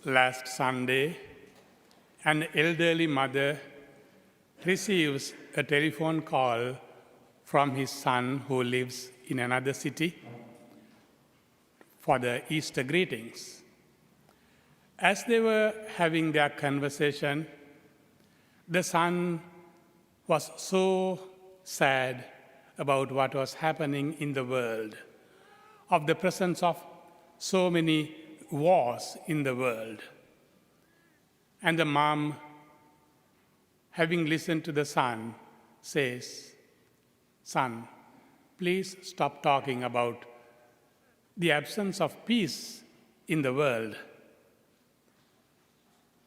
Last Sunday, an elderly mother receives a telephone call from his son who lives in another city for the Easter greetings. As they were having their conversation, the son was so sad about what was happening in the world, of the presence of so many wars in the world. And the mom, having listened to the son, says, "Son, please stop talking about the absence of peace in the world.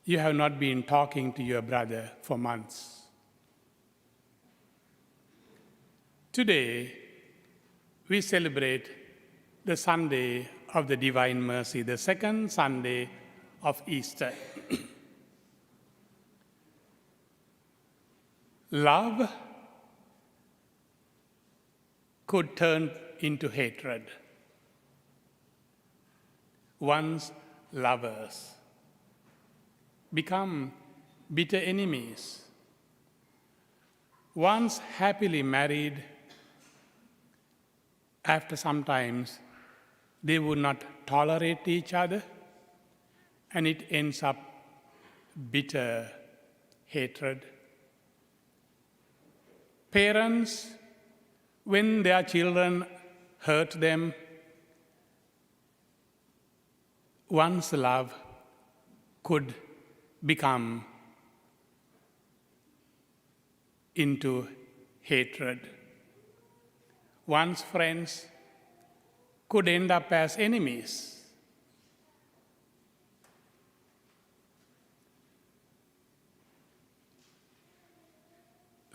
You have not been talking to your brother for months." Today, we celebrate the Sunday of the Divine Mercy, the second Sunday of Easter. Love could turn into hatred. Once lovers become bitter enemies. Once happily married, after some times, they would not tolerate each other, and it ends up bitter hatred. Parents, when their children hurt them, once love could become into hatred. Once friends could end up as enemies.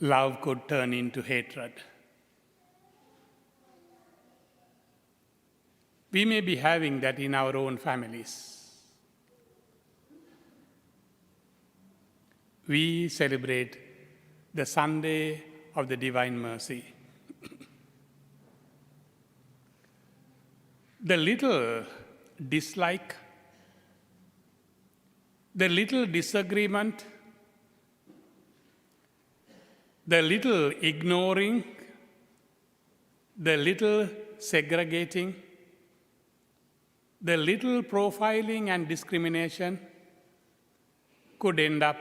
Love could turn into hatred. We may be having that in our own families. We celebrate the Sunday of the Divine Mercy. The little dislike, the little disagreement, the little ignoring, the little segregating, the little profiling and discrimination could end up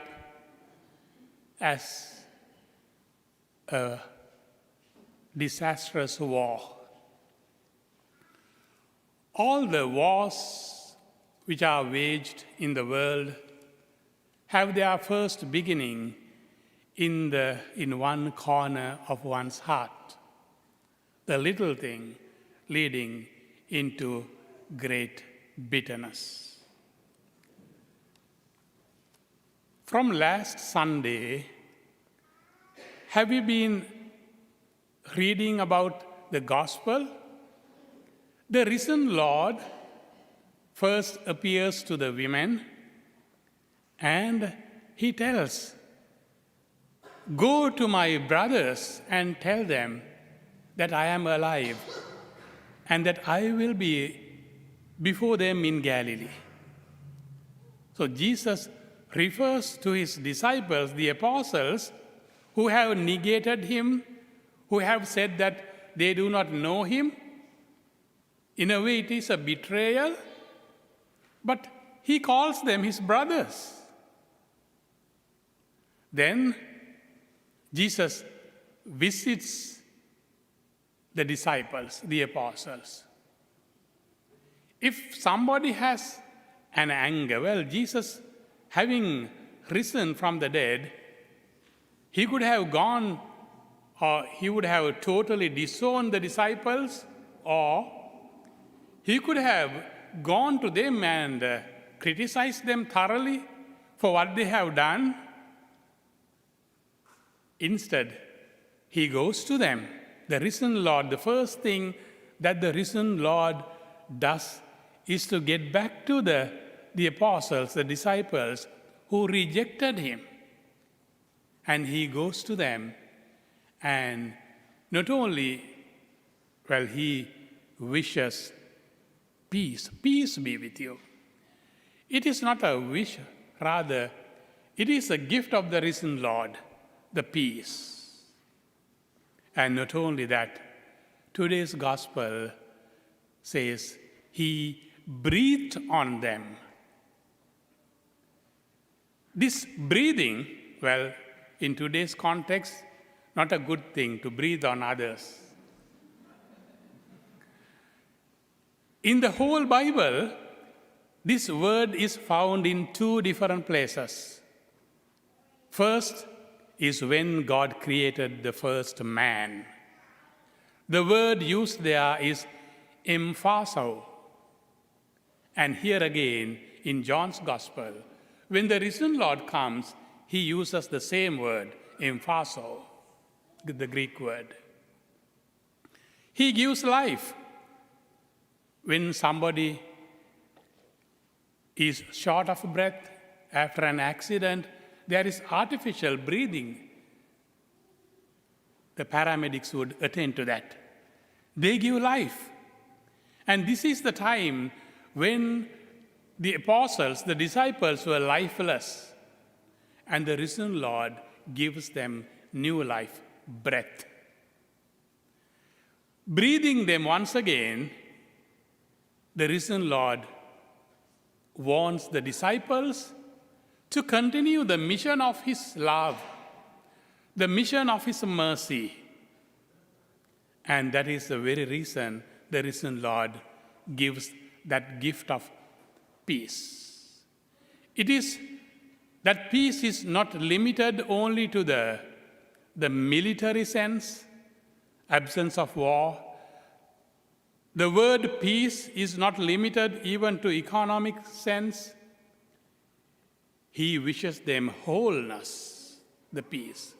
as a disastrous war. All the wars which are waged in the world have their first beginning in one corner of one's heart, the little thing leading into great bitterness. From last Sunday, have you been reading about the gospel? The risen Lord first appears to the women and he tells, "Go to my brothers and tell them that I am alive and that I will be before them in Galilee." So Jesus refers to his disciples, the apostles, who have negated him, who have said that they do not know him. In a way, it is a betrayal, but he calls them his brothers. Then Jesus visits the disciples, the apostles. If somebody has an anger, well, Jesus, having risen from the dead, he could have gone, or he would have totally disowned the disciples, or he could have gone to them and criticized them thoroughly for what they have done. Instead, he goes to them. The risen Lord, the first thing that the risen Lord does is to get back to the apostles, the disciples who rejected him. And he goes to them and not only, he wishes peace be with you. It is not a wish, rather, it is a gift of the risen Lord, the peace. And not only that, today's gospel says he breathed on them. This breathing, well, in today's context, not a good thing to breathe on others. In the whole Bible, this word is found in two different places. First is when God created the first man. The word used there is emphaso. And here again, in John's Gospel, when the risen Lord comes, he uses the same word, emphaso, the Greek word. He gives life. When somebody is short of breath after an accident, there is artificial breathing. The paramedics would attend to that. They give life. And this is the time when the apostles, the disciples, were lifeless. And the risen Lord gives them new life, breath. Breathing them once again, the risen Lord wants the disciples to continue the mission of his love, the mission of his mercy. And that is the very reason the risen Lord gives that gift of peace. It is that peace is not limited only to the military sense, absence of war. The word peace is not limited even to economic sense. He wishes them wholeness, the peace.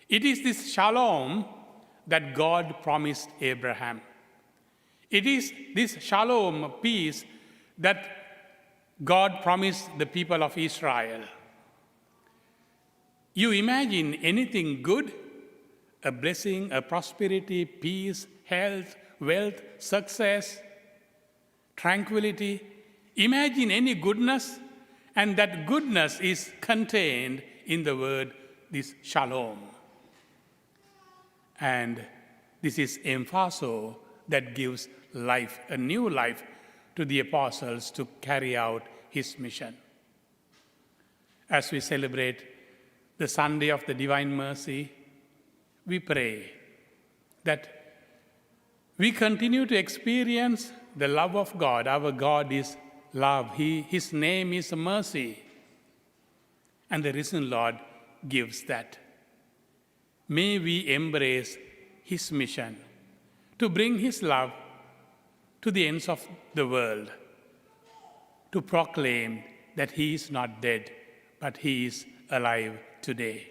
It is this shalom that God promised Abraham. It is this shalom, peace, that God promised the people of Israel. You imagine anything good, a blessing, a prosperity, peace, health, wealth, success, tranquility. Imagine any goodness, and that goodness is contained in the word, this shalom. And this is emphaso that gives life, a new life, to the apostles to carry out his mission. As we celebrate the Sunday of the Divine Mercy, we pray that we continue to experience the love of God. Our God is love. His name is mercy. And the risen Lord gives that. May we embrace his mission to bring his love to the ends of the world, to proclaim that he is not dead, but he is alive today.